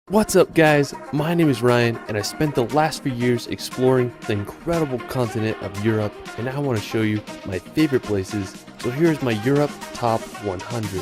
What's up guys, my name is Ryan and I spent the last few years exploring the incredible continent of Europe, and I want to show you my favorite places. So here's my Europe Top 100.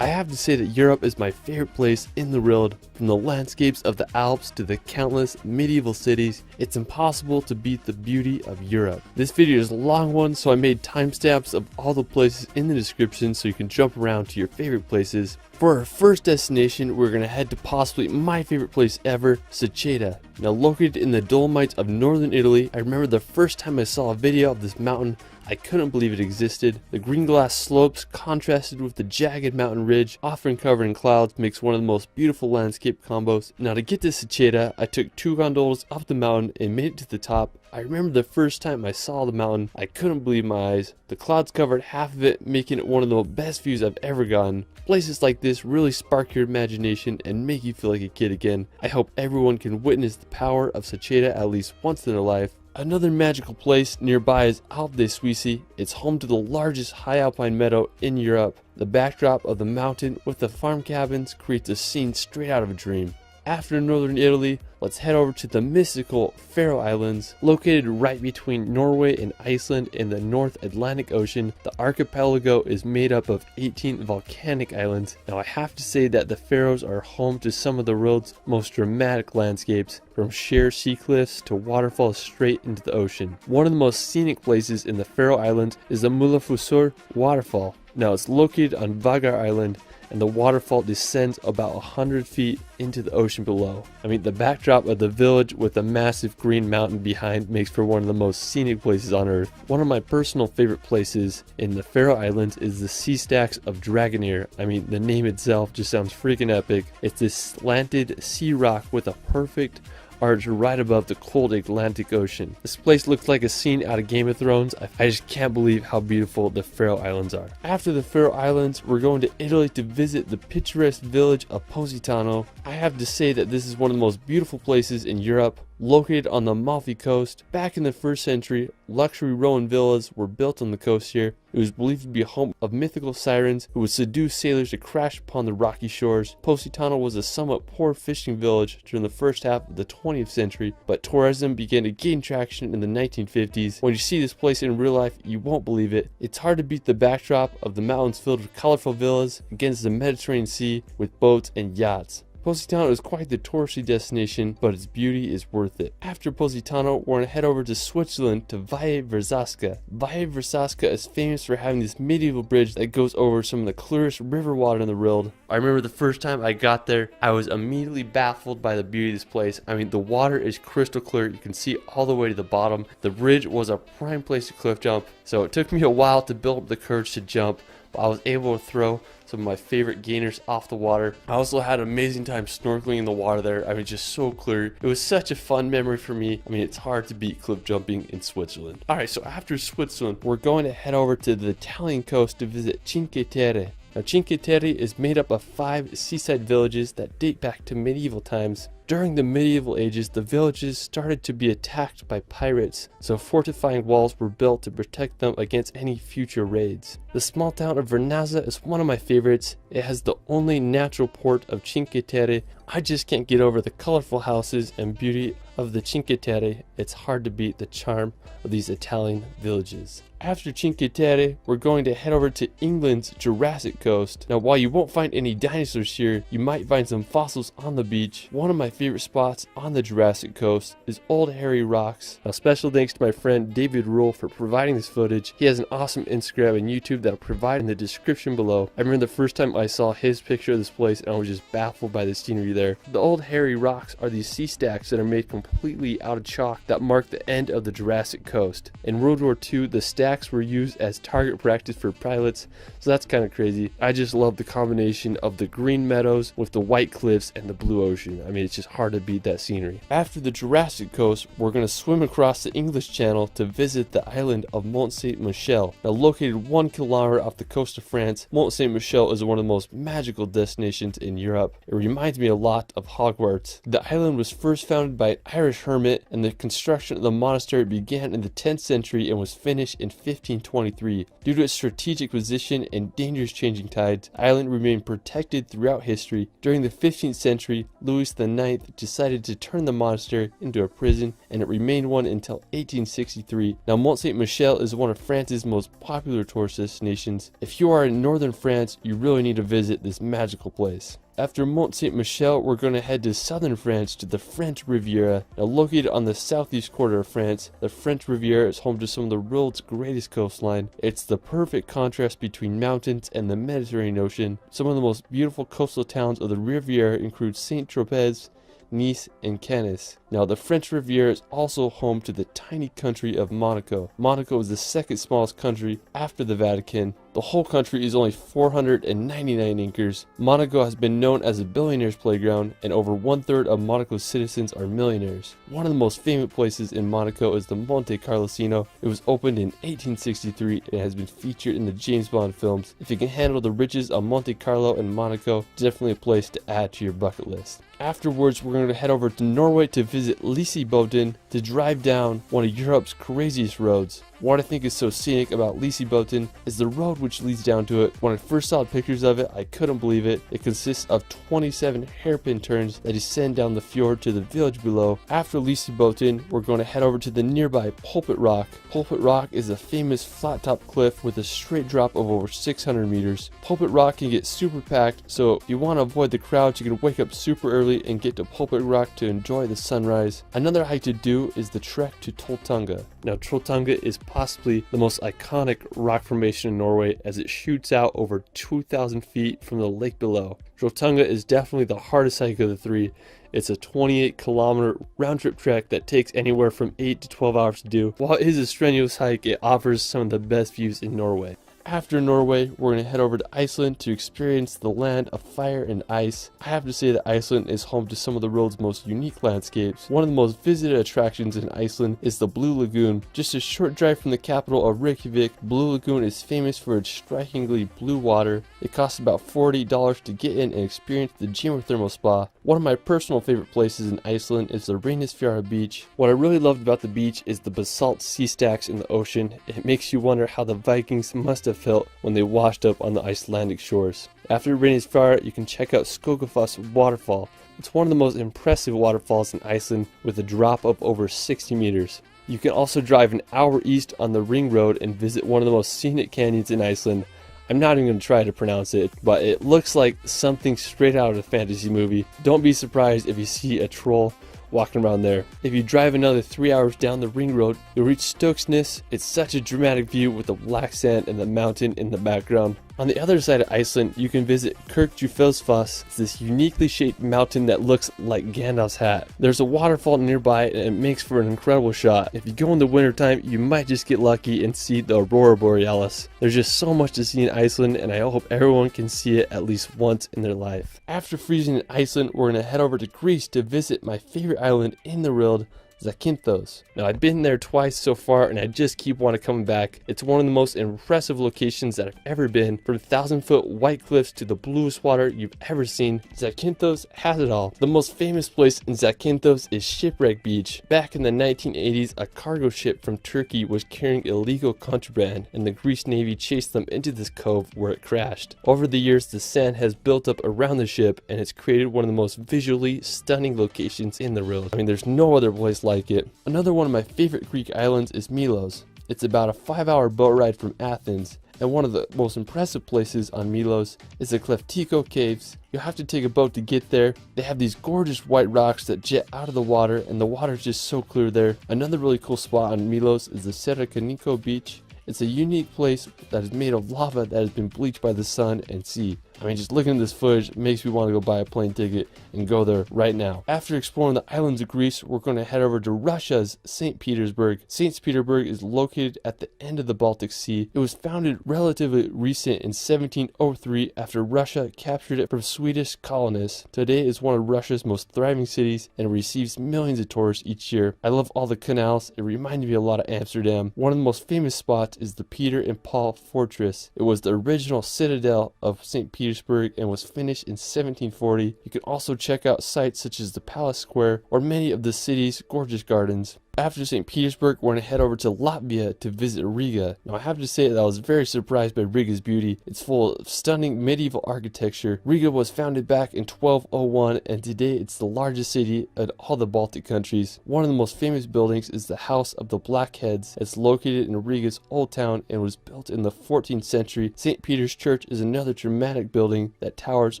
I have to say that Europe is my favorite place in the world. From the landscapes of the Alps to the countless medieval cities, it's impossible to beat the beauty of Europe. This video is a long one, so I made timestamps of all the places in the description so you can jump around to your favorite places. For our first destination, we're going to head to possibly my favorite place ever, Seceda. Now located in the Dolomites of northern Italy, I remember the first time I saw a video of this mountain, I couldn't believe it existed. The green glass slopes contrasted with the jagged mountain ridge, often covered in clouds, makes one of the most beautiful landscape combos. Now to get to Seceda, I took 2 gondolas up the mountain and made it to the top. I remember the first time I saw the mountain, I couldn't believe my eyes. The clouds covered half of it, making it one of the best views I've ever gotten. Places like this really spark your imagination and make you feel like a kid again. I hope everyone can witness the power of Seceda at least once in their life. Another magical place nearby is Alpe de Suisse. It's home to the largest high alpine meadow in Europe. The backdrop of the mountain with the farm cabins creates a scene straight out of a dream. After northern Italy, let's head over to the mystical Faroe Islands. Located right between Norway and Iceland in the North Atlantic Ocean, the archipelago is made up of 18 volcanic islands. Now I have to say that the Faroes are home to some of the world's most dramatic landscapes, from sheer sea cliffs to waterfalls straight into the ocean. One of the most scenic places in the Faroe Islands is the Mullafusur waterfall. Now it's located on Vagar Island, and the waterfall descends about 100 feet into the ocean below. I mean, the backdrop of the village with a massive green mountain behind makes for one of the most scenic places on earth. One of my personal favorite places in the Faroe Islands is the Sea Stacks of Dragonir. I mean, the name itself just sounds freaking epic. It's this slanted sea rock with a perfect arch right above the cold Atlantic Ocean. This place looks like a scene out of Game of Thrones. I just can't believe how beautiful the Faroe Islands are. After the Faroe Islands, we're going to Italy to visit the picturesque village of Positano. I have to say that this is one of the most beautiful places in Europe. Located on the Amalfi Coast, back in the 1st century, luxury Roman villas were built on the coast here. It was believed to be a home of mythical sirens who would seduce sailors to crash upon the rocky shores. Positano was a somewhat poor fishing village during the first half of the 20th century, but tourism began to gain traction in the 1950s. When you see this place in real life, you won't believe it. It's hard to beat the backdrop of the mountains filled with colorful villas against the Mediterranean Sea with boats and yachts. Positano is quite the touristy destination, but its beauty is worth it. After Positano, we're going to head over to Switzerland to Valle Verzasca. Valle Verzasca is famous for having this medieval bridge that goes over some of the clearest river water in the world. I remember the first time I got there, I was immediately baffled by the beauty of this place. I mean, the water is crystal clear. You can see all the way to the bottom. The bridge was a prime place to cliff jump, so it took me a while to build up the courage to jump, but I was able to throw some of my favorite gainers off the water. I also had an amazing time snorkeling in the water there. I mean, just so clear. It was such a fun memory for me. I mean, it's hard to beat cliff jumping in Switzerland. Alright, so after Switzerland, we're going to head over to the Italian coast to visit Cinque Terre. Now, Cinque Terre is made up of 5 seaside villages that date back to medieval times. During the medieval ages, the villages started to be attacked by pirates, so fortifying walls were built to protect them against any future raids. The small town of Vernazza is one of my favorites. It has the only natural port of Cinque Terre. I just can't get over the colorful houses and beauty of the Cinque Terre. It's hard to beat the charm of these Italian villages. After Cinque Terre, we're going to head over to England's Jurassic Coast. Now, while you won't find any dinosaurs here, you might find some fossils on the beach. One of my favorite spots on the Jurassic Coast is Old Harry Rocks. Now, special thanks to my friend David Rule for providing this footage. He has an awesome Instagram and YouTube that I'll provide in the description below. I remember the first time I saw his picture of this place and I was just baffled by the scenery there. The Old Harry Rocks are these sea stacks that are made completely out of chalk that mark the end of the Jurassic Coast. In World War II, the stacks were used as target practice for pilots, so that's kind of crazy. I just love the combination of the green meadows with the white cliffs and the blue ocean. I mean, it's just just hard to beat that scenery. After the Jurassic coast, we're going to swim across the English Channel to visit the island of Mont Saint-Michel. Now located 1 kilometer off the coast of France, Mont Saint-Michel is one of the most magical destinations in Europe. It reminds me a lot of Hogwarts. The island was first founded by an Irish hermit, and the construction of the monastery began in the 10th century and was finished in 1523. Due to its strategic position and dangerous changing tides, the island remained protected throughout history. During the 15th century, Louis IX decided to turn the monastery into a prison, and it remained one until 1863. Now Mont Saint-Michel is one of France's most popular tourist destinations. If you are in northern France, you really need to visit this magical place. After Mont Saint-Michel, we're going to head to southern France to the French Riviera. Now located on the southeast quarter of France, the French Riviera is home to some of the world's greatest coastline. It's the perfect contrast between mountains and the Mediterranean Ocean. Some of the most beautiful coastal towns of the Riviera include Saint-Tropez, Nice, and Cannes. Now the French Riviera is also home to the tiny country of Monaco. Monaco is the second smallest country after the Vatican. The whole country is only 499 acres. Monaco has been known as a billionaire's playground, and over 1/3 of Monaco's citizens are millionaires. One of the most famous places in Monaco is the Monte Carlo Casino. It was opened in 1863 and has been featured in the James Bond films. If you can handle the riches of Monte Carlo and Monaco, definitely a place to add to your bucket list. Afterwards, we're going to head over to Norway to visit Lysebotn to drive down one of Europe's craziest roads. What I think is so scenic about Lysebotn is the road which leads down to it. When I first saw pictures of it, I couldn't believe it. It consists of 27 hairpin turns that descend down the fjord to the village below. After Lysebotn, we're going to head over to the nearby Pulpit Rock. Pulpit Rock is a famous flat-top cliff with a straight drop of over 600 meters. Pulpit Rock can get super packed, so if you want to avoid the crowds, you can wake up super early and get to Pulpit Rock to enjoy the sunrise. Another hike to do is the trek to Trolltunga. Now Trolltunga is possibly the most iconic rock formation in Norway, as it shoots out over 2,000 feet from the lake below. Trolltunga is definitely the hardest hike of the three. It's a 28-kilometer round-trip trek that takes anywhere from 8 to 12 hours to do. While it is a strenuous hike, it offers some of the best views in Norway. After Norway, we're going to head over to Iceland to experience the land of fire and ice. I have to say that Iceland is home to some of the world's most unique landscapes. One of the most visited attractions in Iceland is the Blue Lagoon. Just a short drive from the capital of Reykjavik, Blue Lagoon is famous for its strikingly blue water. It costs about $40 to get in and experience the geothermal spa. One of my personal favorite places in Iceland is the Reynisfjara beach. What I really loved about the beach is the basalt sea stacks in the ocean. It makes you wonder how the Vikings must have felt when they washed up on the Icelandic shores. After Reynisfjara, you can check out Skogafoss waterfall. It's one of the most impressive waterfalls in Iceland with a drop of over 60 meters. You can also drive an hour east on the Ring Road and visit one of the most scenic canyons in Iceland. I'm not even going to try to pronounce it, but it looks like something straight out of a fantasy movie. Don't be surprised if you see a troll walking around there. If you drive another 3 hours down the Ring Road, you'll reach Stokesness. It's such a dramatic view with the black sand and the mountain in the background. On the other side of Iceland, you can visit Kirkjufelsfoss. It's this uniquely shaped mountain that looks like Gandalf's hat. There's a waterfall nearby and it makes for an incredible shot. If you go in the wintertime, you might just get lucky and see the Aurora Borealis. There's just so much to see in Iceland, and I hope everyone can see it at least once in their life. After freezing in Iceland, we're going to head over to Greece to visit my favorite island in the world, Zakynthos. Now I've been there twice so far and I just keep wanting to come back. It's one of the most impressive locations that I've ever been. From 1,000-foot white cliffs to the bluest water you've ever seen, Zakynthos has it all. The most famous place in Zakynthos is Shipwreck Beach. Back in the 1980s, a cargo ship from Turkey was carrying illegal contraband and the Greece Navy chased them into this cove where it crashed. Over the years, the sand has built up around the ship and it's created one of the most visually stunning locations in the world. I mean, there's no other place like it. Another one of my favorite Greek islands is Milos. It's about a 5-hour boat ride from Athens, and one of the most impressive places on Milos is the Kleftiko Caves. You'll have to take a boat to get there. They have these gorgeous white rocks that jet out of the water, and the water is just so clear there. Another really cool spot on Milos is the Serakaniko Beach. It's a unique place that is made of lava that has been bleached by the sun and sea. I mean, just looking at this footage makes me want to go buy a plane ticket and go there right now. After exploring the islands of Greece, we're going to head over to Russia's St. Petersburg. St. Petersburg is located at the end of the Baltic Sea. It was founded relatively recent in 1703 after Russia captured it from Swedish colonists. Today it's one of Russia's most thriving cities and receives millions of tourists each year. I love all the canals. It reminded me a lot of Amsterdam. One of the most famous spots is the Peter and Paul Fortress. It was the original citadel of St. Petersburg and was finished in 1740. You can also check out sites such as the Palace Square or many of the city's gorgeous gardens. After St. Petersburg, we're going to head over to Latvia to visit Riga. Now, I have to say that I was very surprised by Riga's beauty. It's full of stunning medieval architecture. Riga was founded back in 1201, and today it's the largest city in all the Baltic countries. One of the most famous buildings is the House of the Blackheads. It's located in Riga's Old Town and was built in the 14th century. St. Peter's Church is another dramatic building that towers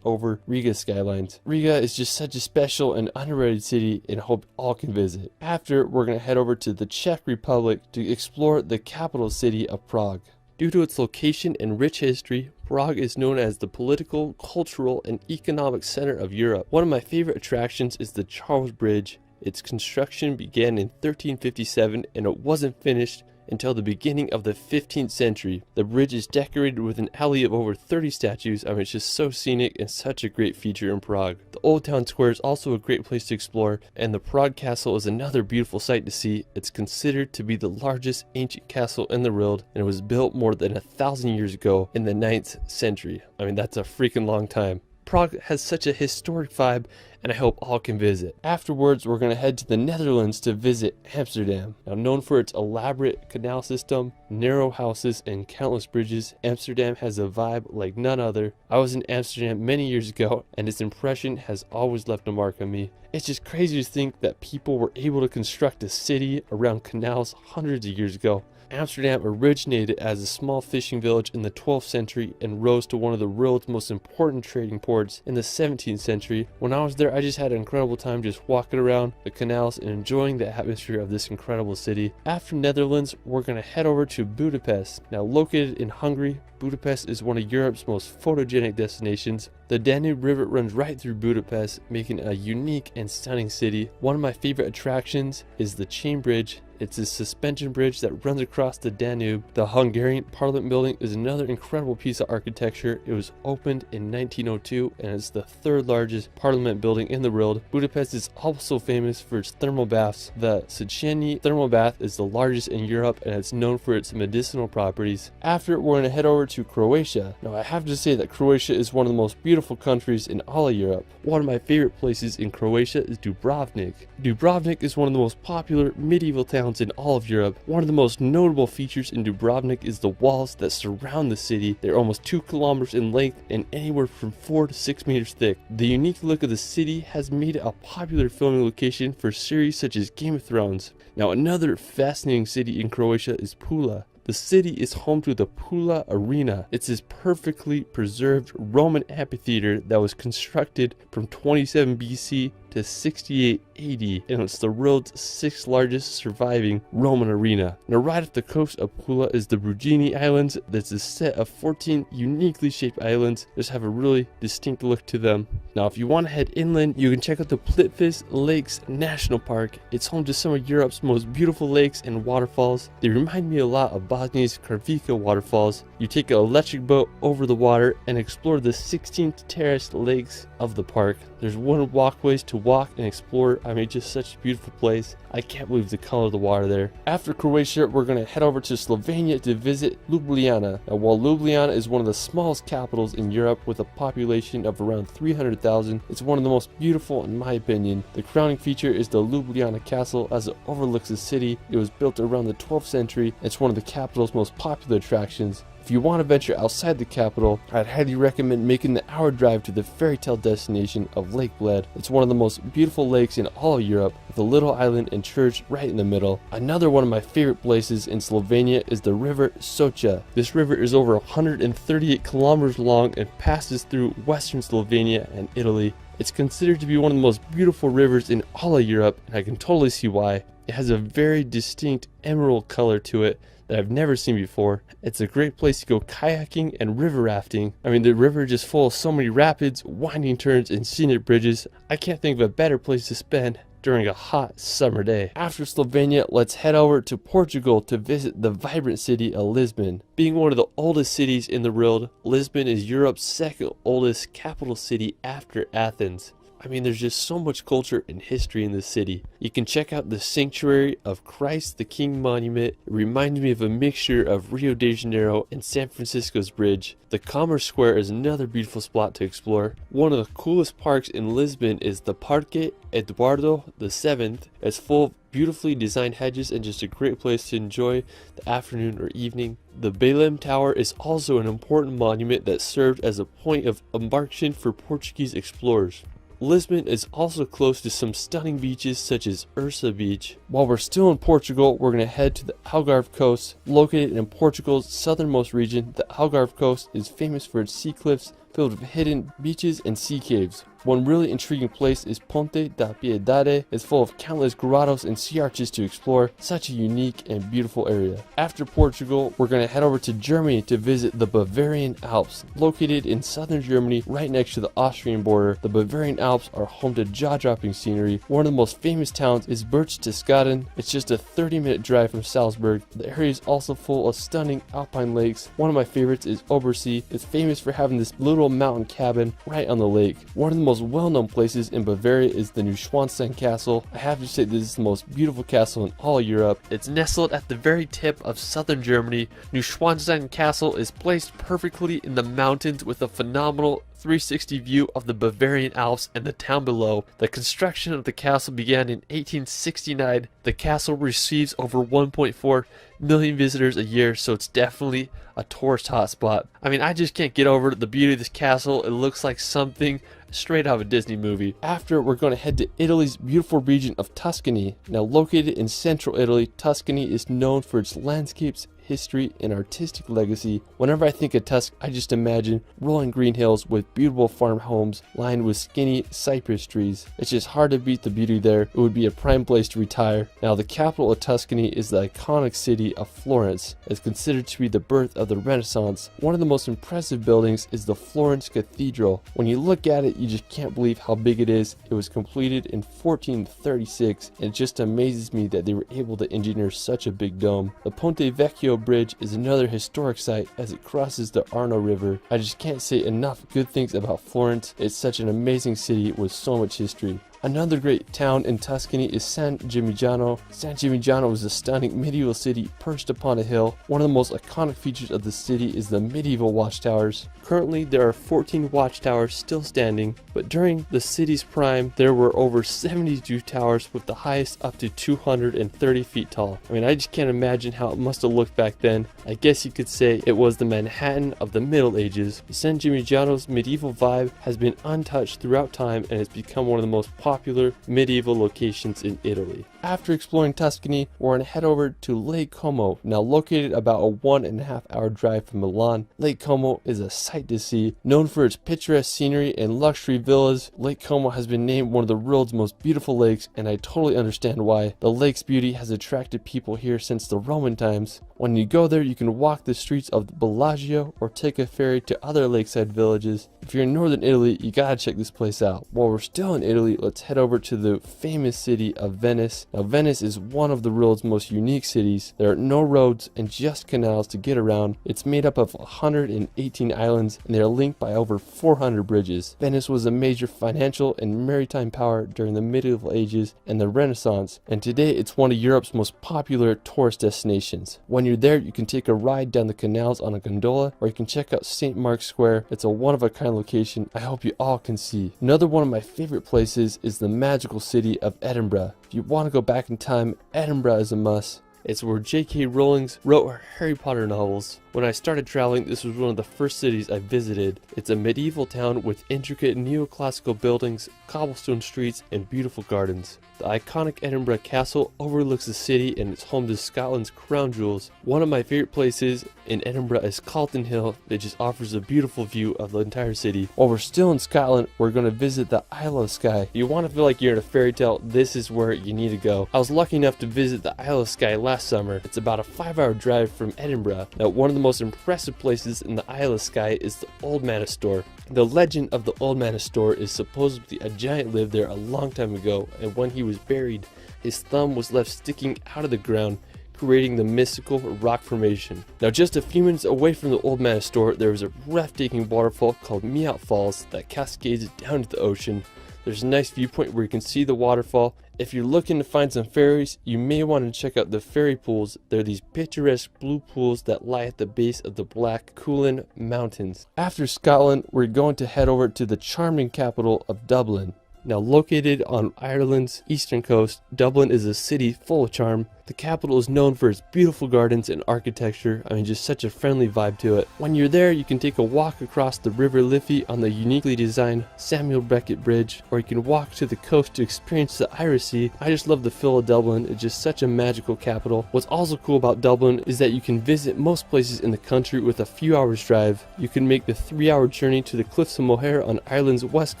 over Riga's skylines. Riga is just such a special and underrated city, and I hope all can visit. After, we're going to head over to the Czech Republic to explore the capital city of Prague. Due to its location and rich history, Prague is known as the political, cultural, and economic center of Europe. One of my favorite attractions is the Charles Bridge. Its construction began in 1357 and it wasn't finished until the beginning of the 15th century. The bridge is decorated with an alley of over 30 statues. I mean, it's just so scenic and such a great feature in Prague. The Old Town Square is also a great place to explore, and the Prague Castle is another beautiful sight to see. It's considered to be the largest ancient castle in the world, and it was built more than 1,000 years ago in the 9th century. I mean, that's a freaking long time. Prague has such a historic vibe, and I hope all can visit. Afterwards, we're going to head to the Netherlands to visit Amsterdam. Now, known for its elaborate canal system, narrow houses, and countless bridges, Amsterdam has a vibe like none other. I was in Amsterdam many years ago, and its impression has always left a mark on me. It's just crazy to think that people were able to construct a city around canals hundreds of years ago. Amsterdam originated as a small fishing village in the 12th century and rose to one of the world's most important trading ports in the 17th century. When I was there, I just had an incredible time just walking around the canals and enjoying the atmosphere of this incredible city. After Netherlands, we're going to head over to Budapest. Now, located in Hungary, Budapest is one of Europe's most photogenic destinations. The Danube River runs right through Budapest, making it a unique and stunning city. One of my favorite attractions is the Chain Bridge. It's a suspension bridge that runs across the Danube. The Hungarian Parliament building is another incredible piece of architecture. It was opened in 1902 and is the third largest parliament building in the world. Budapest is also famous for its thermal baths. The Széchenyi thermal bath is the largest in Europe and it's known for its medicinal properties. After, we're going to head over to Croatia. Now, I have to say that Croatia is one of the most beautiful countries in all of Europe. One of my favorite places in Croatia is Dubrovnik. Dubrovnik is one of the most popular medieval towns in all of Europe. One of the most notable features in Dubrovnik is the walls that surround the city. They're almost 2 kilometers in length and anywhere from 4 to 6 meters thick. The unique look of the city has made it a popular filming location for series such as Game of Thrones. Now, another fascinating city in Croatia is Pula. The city is home to the Pula Arena. It's this perfectly preserved Roman amphitheater that was constructed from 27 BC to 68 AD, and it's the world's 6th largest surviving Roman arena. Now, right off the coast of Pula is the Brugini Islands. That's a set of 14 uniquely shaped islands. Just have a really distinct look to them. Now, if you want to head inland, you can check out the Plitvice Lakes National Park. It's home to some of Europe's most beautiful lakes and waterfalls. They remind me a lot of Bosnia's Karvika waterfalls. You take an electric boat over the water and explore the 16 terraced lakes of the park. There's wooden walkways to walk and explore. I mean, just such a beautiful place. I can't believe the color of the water there. After Croatia, we're going to head over to Slovenia to visit Ljubljana. Now, while Ljubljana is one of the smallest capitals in Europe with a population of around 300,000, it's one of the most beautiful in my opinion. The crowning feature is the Ljubljana Castle as it overlooks the city. It was built around the 12th century. It's one of the capital's most popular attractions. If you want to venture outside the capital, I'd highly recommend making the hour drive to the fairy tale destination of Lake Bled. It's one of the most beautiful lakes in all of Europe, with a little island and church right in the middle. Another one of my favorite places in Slovenia is the river Socha. This river is over 138 kilometers long and passes through western Slovenia and Italy. It's considered to be one of the most beautiful rivers in all of Europe, and I can totally see why. It has a very distinct emerald color to it that I've never seen before. It's a great place to go kayaking and river rafting. I mean, the river is just full of so many rapids, winding turns, and scenic bridges. I can't think of a better place to spend during a hot summer day. After Slovenia, let's head over to Portugal to visit the vibrant city of Lisbon. Being one of the oldest cities in the world, Lisbon is Europe's second oldest capital city after Athens. I mean, there's just so much culture and history in this city. You can check out the Sanctuary of Christ the King monument. It reminds me of a mixture of Rio de Janeiro and San Francisco's bridge. The Commerce Square is another beautiful spot to explore. One of the coolest parks in Lisbon is the Parque Eduardo VII. It's full of beautifully designed hedges and just a great place to enjoy the afternoon or evening. The Belém Tower is also an important monument that served as a point of embarkation for Portuguese explorers. Lisbon is also close to some stunning beaches such as Ursa Beach. While we're still in Portugal, we're going to head to the Algarve coast. Located in Portugal's southernmost region, the Algarve coast is famous for its sea cliffs filled with hidden beaches and sea caves. One really intriguing place is Ponte da Piedade. It's full of countless grottos and sea arches to explore. Such a unique and beautiful area. After Portugal, we're going to head over to Germany to visit the Bavarian Alps. Located in southern Germany, right next to the Austrian border, the Bavarian Alps are home to jaw-dropping scenery. One of the most famous towns is Berchtesgaden. It's just a 30-minute drive from Salzburg. The area is also full of stunning alpine lakes. One of my favorites is Obersee. It's famous for having this little mountain cabin right on the lake. One of the most well-known places in Bavaria is the Neuschwanstein Castle. I have to say this is the most beautiful castle in all Europe. It's nestled at the very tip of southern Germany. Neuschwanstein Castle is placed perfectly in the mountains with a phenomenal 360 view of the Bavarian Alps and the town below. The construction of the castle began in 1869. The castle receives over 1.4 million visitors a year, so it's definitely a tourist hotspot. I mean, I just can't get over the beauty of this castle. It looks like something straight out of a Disney movie. After, we're going to head to Italy's beautiful region of Tuscany. Now located in central Italy, Tuscany is known for its landscapes, history, and artistic legacy. Whenever I think of Tuscany, I just imagine rolling green hills with beautiful farm homes lined with skinny cypress trees. It's just hard to beat the beauty there. It would be a prime place to retire. Now, the capital of Tuscany is the iconic city of Florence. It's considered to be the birth of the Renaissance. One of the most impressive buildings is the Florence Cathedral. When you look at it, you just can't believe how big it is. It was completed in 1436, and it just amazes me that they were able to engineer such a big dome. The Ponte Vecchio Bridge is another historic site as it crosses the Arno River. I just can't say enough good things about Florence. It's such an amazing city with so much history. Another great town in Tuscany is San Gimignano. San Gimignano is a stunning medieval city perched upon a hill. One of the most iconic features of the city is the medieval watchtowers. Currently, there are 14 watchtowers still standing, but during the city's prime, there were over 72 towers with the highest up to 230 feet tall. I mean, I just can't imagine how it must have looked back then. I guess you could say it was the Manhattan of the Middle Ages. San Gimignano's medieval vibe has been untouched throughout time and has become one of the most popular medieval locations in Italy. After exploring Tuscany, we're going to head over to Lake Como. Now located about a 1.5 hour drive from Milan, Lake Como is a sight to see. Known for its picturesque scenery and luxury villas, Lake Como has been named one of the world's most beautiful lakes, and I totally understand why. The lake's beauty has attracted people here since the Roman times. When you go there, you can walk the streets of Bellagio or take a ferry to other lakeside villages. If you're in northern Italy, you gotta check this place out. While we're still in Italy, let's head over to the famous city of Venice. Now, Venice is one of the world's most unique cities. There are no roads and just canals to get around. It's made up of 118 islands, and they are linked by over 400 bridges. Venice was a major financial and maritime power during the medieval ages and the Renaissance, and today it's one of Europe's most popular tourist destinations. When you're there, you can take a ride down the canals on a gondola, or you can check out St. Mark's Square. It's a one-of-a-kind location I hope you all can see. Another one of my favorite places is the magical city of Edinburgh. If you want to go back in time, Edinburgh is a must. It's where J.K. Rowling wrote her Harry Potter novels. When I started traveling, this was one of the first cities I visited. It's a medieval town with intricate neoclassical buildings, cobblestone streets, and beautiful gardens. The iconic Edinburgh Castle overlooks the city and is home to Scotland's crown jewels. One of my favorite places in Edinburgh is Calton Hill. It just offers a beautiful view of the entire city. While we're still in Scotland, we're going to visit the Isle of Skye. If you want to feel like you're in a fairy tale, this is where you need to go. I was lucky enough to visit the Isle of Skye last last summer. It's about a 5-hour drive from Edinburgh. Now, one of the most impressive places in the Isle of Skye is the Old Manor Store. The legend of the Old Manor Store is supposedly a giant lived there a long time ago, and when he was buried, his thumb was left sticking out of the ground, creating the mystical rock formation. Now, just a few minutes away from the Old Manor Store, there is a breathtaking waterfall called Meout Falls that cascades down to the ocean. There's a nice viewpoint where you can see the waterfall. If you're looking to find some ferries, you may want to check out the ferry pools. They're these picturesque blue pools that lie at the base of the Black Cuillin Mountains. After Scotland, we're going to head over to the charming capital of Dublin. Now, located on Ireland's eastern coast, Dublin is a city full of charm. The capital is known for its beautiful gardens and architecture. I mean, just such a friendly vibe to it. When you're there, you can take a walk across the River Liffey on the uniquely designed Samuel Beckett Bridge, or you can walk to the coast to experience the Irish Sea. I just love the feel of Dublin. It's just such a magical capital. What's also cool about Dublin is that you can visit most places in the country with a few hours drive. You can make the 3-hour journey to the Cliffs of Moher on Ireland's west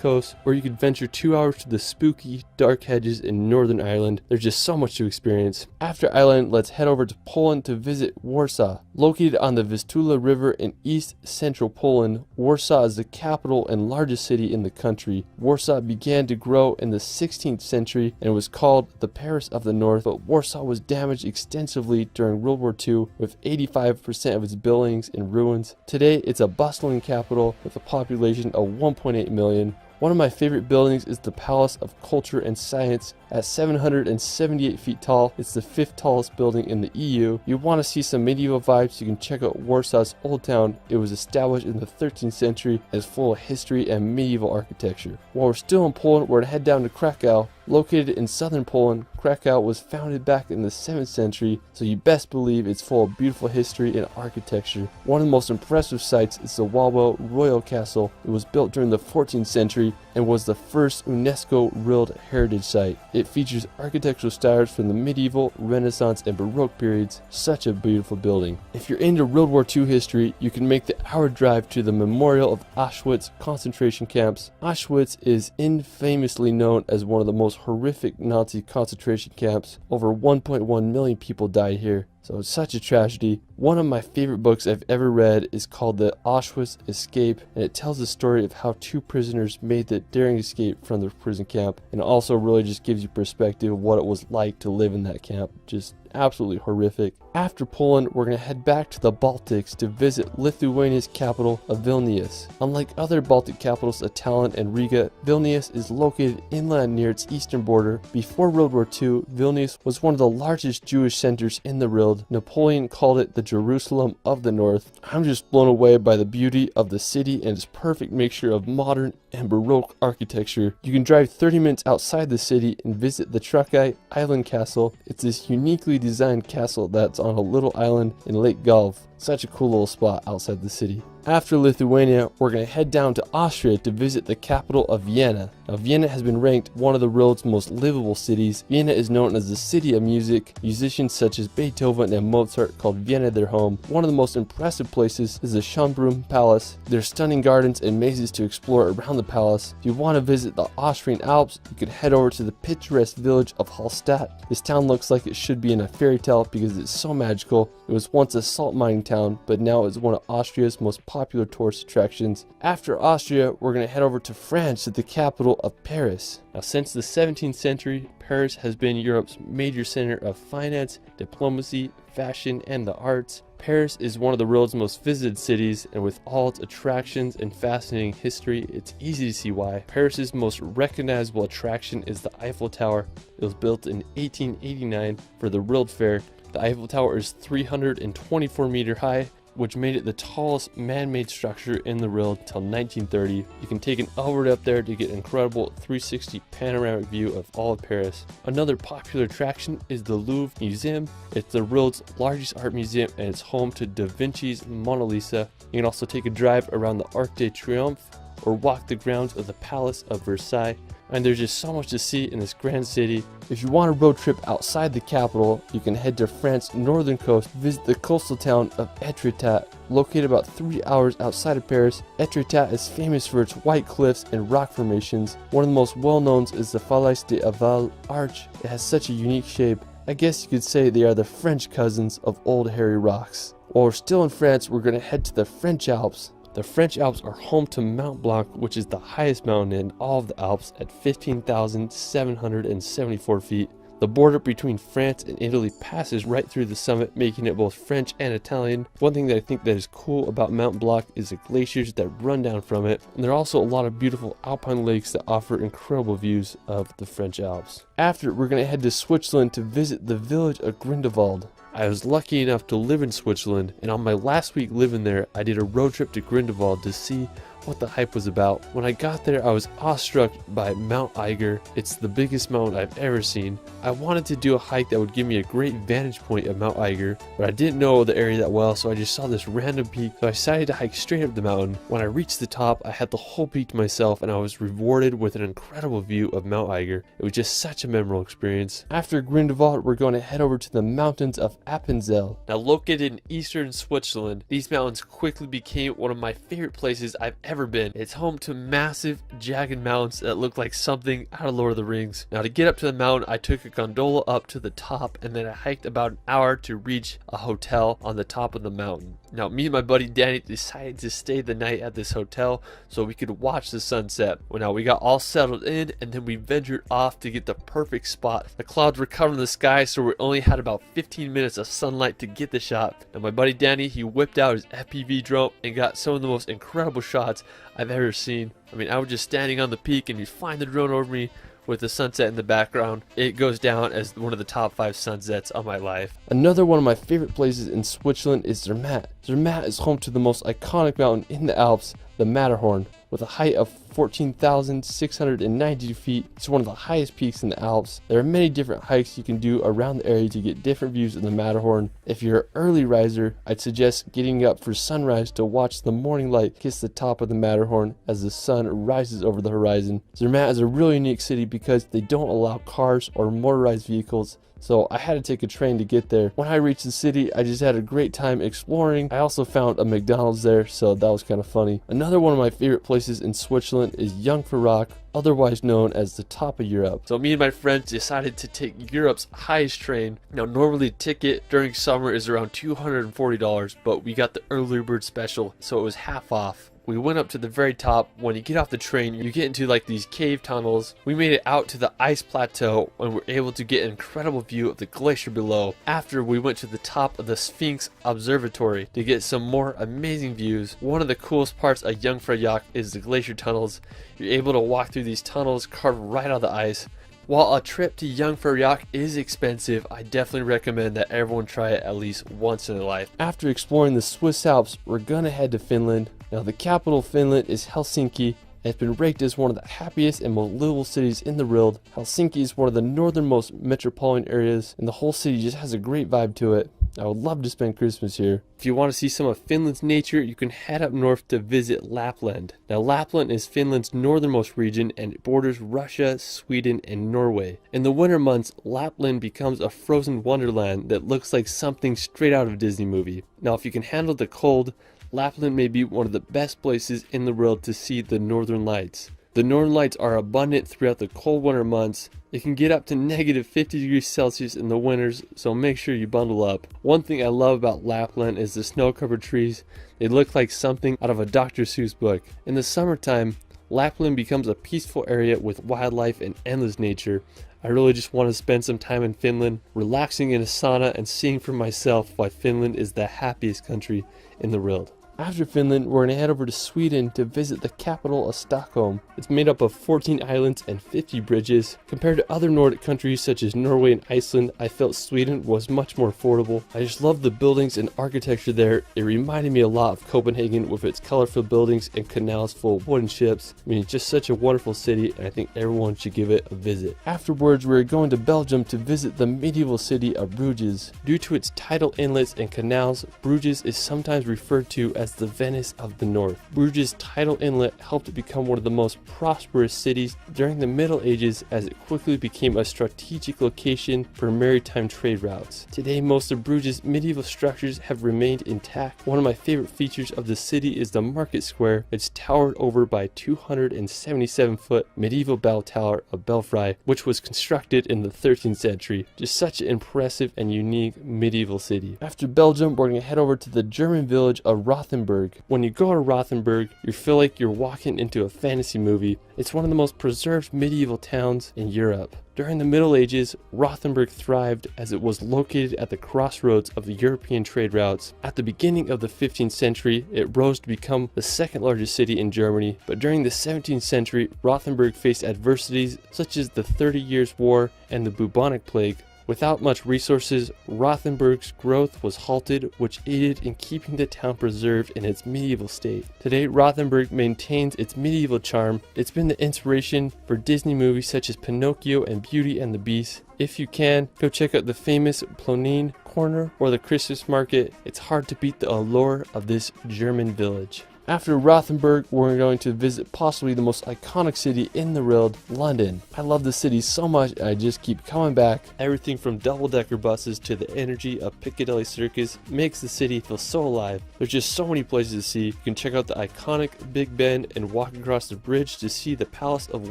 coast, or you could venture 2 hours to the spooky, dark hedges in Northern Ireland. There's just so much to experience. After Ireland, let's head over to Poland to visit Warsaw. Located on the Vistula River in east central Poland, Warsaw is the capital and largest city in the country. Warsaw began to grow in the 16th century and was called the Paris of the North, but Warsaw was damaged extensively during World War II, with 85% of its buildings in ruins. Today, it's a bustling capital with a population of 1.8 million. One of my favorite buildings is the Palace of Culture and Science. At 778 feet tall, it's the 5th tallest building in the EU. You want to see some medieval vibes, you can check out Warsaw's Old Town. It was established in the 13th century and is full of history and medieval architecture. While we're still in Poland, we're going to head down to Krakow. Located in southern Poland, Krakow was founded back in the 7th century, so you best believe it's full of beautiful history and architecture. One of the most impressive sights is the Wawel Royal Castle. It was built during the 14th century and was the first UNESCO World Heritage Site. It features architectural styles from the medieval, Renaissance, and Baroque periods. Such a beautiful building. If you're into World War II history, you can make the hour drive to the Memorial of Auschwitz concentration camps. Auschwitz is infamously known as one of the most horrific Nazi concentration camps. Over 1.1 million people died here. So it's such a tragedy. One of my favorite books I've ever read is called The Auschwitz Escape, and it tells the story of how 2 prisoners made the daring escape from the prison camp, and it also really just gives you perspective of what it was like to live in that camp. Just absolutely horrific. After Poland, we're going to head back to the Baltics to visit Lithuania's capital of Vilnius. Unlike other Baltic capitals of Tallinn and Riga, Vilnius is located inland near its eastern border. Before World War II, Vilnius was one of the largest Jewish centers in the world. Napoleon called it the Jerusalem of the North. I'm just blown away by the beauty of the city and its perfect mixture of modern and Baroque architecture. You can drive 30 minutes outside the city and visit the Trakai Island Castle. It's this uniquely designed castle that's on a little island in Lake Gulf. Such a cool little spot outside the city. After Lithuania, we're going to head down to Austria to visit the capital of Vienna. Now, Vienna has been ranked one of the world's most livable cities. Vienna is known as the city of music. Musicians such as Beethoven and Mozart called Vienna their home. One of the most impressive places is the Schönbrunn Palace. There's stunning gardens and mazes to explore around the palace. If you want to visit the Austrian Alps, you could head over to the picturesque village of Hallstatt. This town looks like it should be in a fairy tale because it's so magical. It was once a salt mining town, but now it's one of Austria's most popular tourist attractions. After Austria, we're going to head over to France, to the capital of Paris. Now, since the 17th century, Paris has been Europe's major center of finance, diplomacy, fashion, and the arts. Paris is one of the world's most visited cities, and with all its attractions and fascinating history, it's easy to see why. Paris's most recognizable attraction is the Eiffel Tower. It was built in 1889 for the World Fair. The Eiffel Tower is 324 meters high, which made it the tallest man-made structure in the world until 1930. You can take an elevator up there to get an incredible 360 panoramic view of all of Paris. Another popular attraction is the Louvre Museum. It's the world's largest art museum and it's home to Da Vinci's Mona Lisa. You can also take a drive around the Arc de Triomphe or walk the grounds of the Palace of Versailles. And there's just so much to see in this grand city. If you want a road trip outside the capital, you can head to France's northern coast, visit the coastal town of Etretat. Located about 3 hours outside of Paris, Etretat is famous for its white cliffs and rock formations. One of the most well-known is the Falaise de Aval Arch. It has such a unique shape. I guess you could say they are the French cousins of Old Hairy Rocks. While we're still in France, we're going to head to the French Alps. The French Alps are home to Mount Blanc, which is the highest mountain in all of the Alps at 15,774 feet. The border between France and Italy passes right through the summit, making it both French and Italian. One thing that I think that is cool about Mount Blanc is the glaciers that run down from it. And there are also a lot of beautiful alpine lakes that offer incredible views of the French Alps. After, we're going to head to Switzerland to visit the village of Grindelwald. I was lucky enough to live in Switzerland, and on my last week living there, I did a road trip to Grindelwald to see what the hype was about. When I got there, I was awestruck by Mount Eiger. It's the biggest mountain I've ever seen. I wanted to do a hike that would give me a great vantage point of Mount Eiger, but I didn't know the area that well, so I just saw this random peak, so I decided to hike straight up the mountain. When I reached the top, I had the whole peak to myself, and I was rewarded with an incredible view of Mount Eiger. It was just such a memorable experience. After Grindelwald, we're going to head over to the mountains of Appenzell. Now located in eastern Switzerland, these mountains quickly became one of my favorite places I've ever been. It's home to massive, jagged mountains that look like something out of Lord of the Rings. Now to get up to the mountain, I took a gondola up to the top, and then I hiked about an hour to reach a hotel on the top of the mountain. Now me and my buddy Danny decided to stay the night at this hotel so we could watch the sunset. Well, now we got all settled in, and then we ventured off to get the perfect spot. The clouds were covering the sky, so we only had about 15 minutes of sunlight to get the shot. And my buddy Danny, he whipped out his FPV drone and got some of the most incredible shots I've ever seen. I mean, I was just standing on the peak, and you find the drone over me with the sunset in the background. It goes down as one of the top 5 sunsets of my life. Another one of my favorite places in Switzerland is Zermatt. Zermatt is home to the most iconic mountain in the Alps, the Matterhorn. With a height of 14,690 feet, it's one of the highest peaks in the Alps. There are many different hikes you can do around the area to get different views of the Matterhorn. If you're an early riser, I'd suggest getting up for sunrise to watch the morning light kiss the top of the Matterhorn as the sun rises over the horizon. Zermatt is a really unique city because they don't allow cars or motorized vehicles, so I had to take a train to get there. When I reached the city, I just had a great time exploring. I also found a McDonald's there, so that was kind of funny. Another one of my favorite places in Switzerland is Jungfrau Rock, otherwise known as the top of Europe. So me and my friends decided to take Europe's highest train. Now normally the ticket during summer is around $240, but we got the early bird special, so it was half off. We went up to the very top. When you get off the train, you get into like these cave tunnels. We made it out to the ice plateau and were able to get an incredible view of the glacier below. After, we went to the top of the Sphinx Observatory to get some more amazing views. One of the coolest parts of Jungfrau Joch is the glacier tunnels. You're able to walk through these tunnels carved right out of the ice. While a trip to Jungfrau Joch is expensive, I definitely recommend that everyone try it at least once in their life. After exploring the Swiss Alps, we're gonna head to Finland. Now the capital of Finland is Helsinki. It's been ranked as one of the happiest and most livable cities in the world. Helsinki is one of the northernmost metropolitan areas, and the whole city just has a great vibe to it. I would love to spend Christmas here. If you want to see some of Finland's nature, you can head up north to visit Lapland. Now Lapland is Finland's northernmost region, and it borders Russia, Sweden, and Norway. In the winter months, Lapland becomes a frozen wonderland that looks like something straight out of a Disney movie. Now if you can handle the cold, Lapland may be one of the best places in the world to see the northern lights. The northern lights are abundant throughout the cold winter months. It can get up to negative 50 degrees Celsius in the winters, so make sure you bundle up. One thing I love about Lapland is the snow-covered trees. They look like something out of a Dr. Seuss book. In the summertime, Lapland becomes a peaceful area with wildlife and endless nature. I really just want to spend some time in Finland, relaxing in a sauna and seeing for myself why Finland is the happiest country in the world. After Finland, we're going to head over to Sweden to visit the capital of Stockholm. It's made up of 14 islands and 50 bridges. Compared to other Nordic countries such as Norway and Iceland, I felt Sweden was much more affordable. I just love the buildings and architecture there. It reminded me a lot of Copenhagen with its colorful buildings and canals full of wooden ships. I mean, it's just such a wonderful city, and I think everyone should give it a visit. Afterwards, we're going to Belgium to visit the medieval city of Bruges. Due to its tidal inlets and canals, Bruges is sometimes referred to as as the Venice of the North. Bruges' tidal inlet helped it become one of the most prosperous cities during the Middle Ages, as it quickly became a strategic location for maritime trade routes. Today, most of Bruges' medieval structures have remained intact. One of my favorite features of the city is the market square. It's towered over by 277-foot medieval bell tower of Belfry, which was constructed in the 13th century. Just such an impressive and unique medieval city. After Belgium, we're going to head over to the German village of Rothenburg. When you go to Rothenburg, you feel like you're walking into a fantasy movie. It's one of the most preserved medieval towns in Europe. During the Middle Ages, Rothenburg thrived as it was located at the crossroads of the European trade routes. At the beginning of the 15th century, it rose to become the second largest city in Germany, but during the 17th century, Rothenburg faced adversities such as the 30 Years' War and the bubonic plague. Without much resources, Rothenburg's growth was halted, which aided in keeping the town preserved in its medieval state. Today, Rothenburg maintains its medieval charm. It's been the inspiration for Disney movies such as Pinocchio and Beauty and the Beast. If you can, go check out the famous Plonine Corner or the Christmas market. It's hard to beat the allure of this German village. After Rothenburg, we're going to visit possibly the most iconic city in the world, London. I love the city so much, I just keep coming back. Everything from double-decker buses to the energy of Piccadilly Circus makes the city feel so alive. There's just so many places to see. You can check out the iconic Big Ben and walk across the bridge to see the Palace of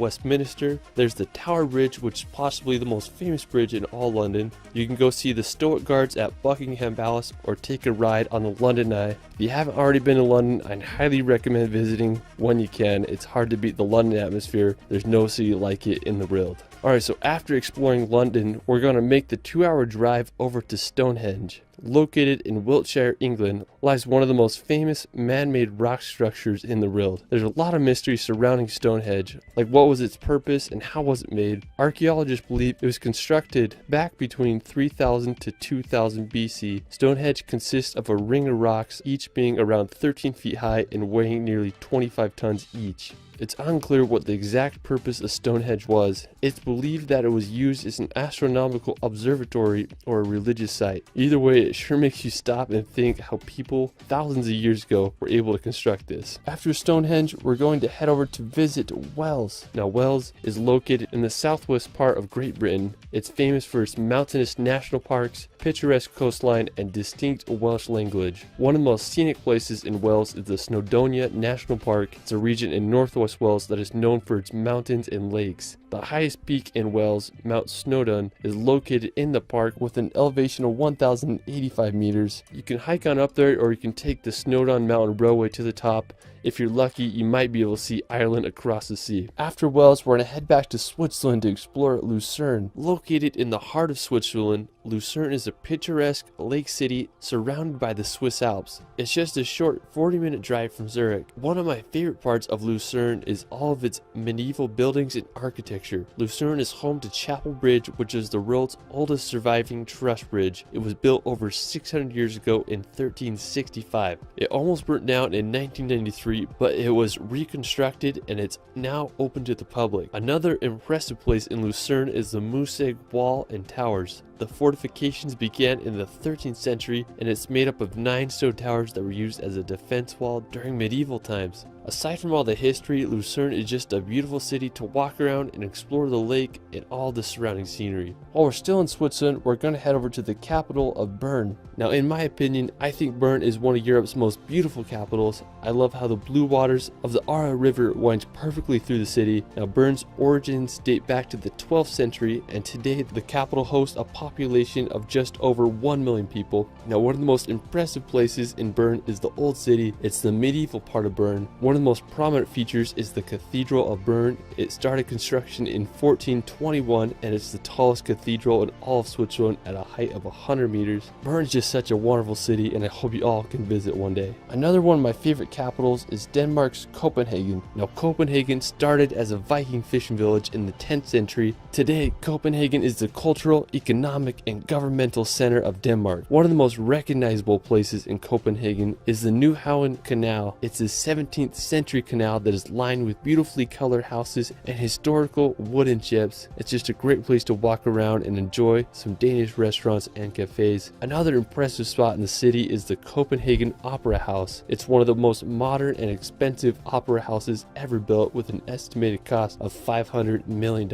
Westminster. There's the Tower Bridge, which is possibly the most famous bridge in all London. You can go see the Stoic Guards at Buckingham Palace or take a ride on the London Eye. If you haven't already been to London, I highly recommend visiting when you can. It's hard to beat the London atmosphere. There's no city like it in the world. Alright, so after exploring London, we're going to make the 2-hour drive over to Stonehenge. Located in Wiltshire, England, lies one of the most famous man-made rock structures in the world. There's a lot of mystery surrounding Stonehenge, like what was its purpose and how was it made. Archaeologists believe it was constructed back between 3000 to 2000 BC. Stonehenge consists of a ring of rocks, each being around 13 feet high and weighing nearly 25 tons each. It's unclear what the exact purpose of Stonehenge was. It's believed that it was used as an astronomical observatory or a religious site. Either way, it sure makes you stop and think how people thousands of years ago were able to construct this. After Stonehenge, we're going to head over to visit Wales. Now, Wales is located in the southwest part of Great Britain. It's famous for its mountainous national parks, picturesque coastline, and distinct Welsh language. One of the most scenic places in Wales is the Snowdonia National Park. It's a region in northwest Wales that is known for its mountains and lakes. The highest peak in Wales, Mount Snowdon, is located in the park with an elevation of 1,085 meters. You can hike on up there, or you can take the Snowdon Mountain Railway to the top. If you're lucky, you might be able to see Ireland across the sea. After Wales, we're going to head back to Switzerland to explore Lucerne. Located in the heart of Switzerland, Lucerne is a picturesque lake city surrounded by the Swiss Alps. It's just a short 40-minute drive from Zurich. One of my favorite parts of Lucerne is all of its medieval buildings and architecture. Lucerne is home to Chapel Bridge, which is the world's oldest surviving truss bridge. It was built over 600 years ago in 1365. It almost burnt down in 1993, but it was reconstructed and it's now open to the public. Another impressive place in Lucerne is the Musseg Wall and Towers. The fortifications began in the 13th century, and it's made up of 9 stone towers that were used as a defense wall during medieval times. Aside from all the history, Lucerne is just a beautiful city to walk around and explore the lake and all the surrounding scenery. While we're still in Switzerland, we're going to head over to the capital of Bern. Now, in my opinion, I think Bern is one of Europe's most beautiful capitals. I love how the blue waters of the Aare River winds perfectly through the city. Now, Bern's origins date back to the 12th century, and today the capital hosts a population of just over 1 million people. Now, one of the most impressive places in Bern is the Old City. It's the medieval part of Bern. One of the most prominent features is the Cathedral of Bern. It started construction in 1421, and it's the tallest cathedral in all of Switzerland at a height of 100 meters. Bern is just such a wonderful city, and I hope you all can visit one day. Another one of my favorite capitals is Denmark's Copenhagen. Now, Copenhagen started as a Viking fishing village in the 10th century. Today, Copenhagen is the cultural, economic, and governmental center of Denmark. One of the most recognizable places in Copenhagen is the Nyhavn Canal. It's a 17th century canal that is lined with beautifully colored houses and historical wooden ships. It's just a great place to walk around and enjoy some Danish restaurants and cafes. Another impressive spot in the city is the Copenhagen Opera House. It's one of the most modern and expensive opera houses ever built, with an estimated cost of $500 million.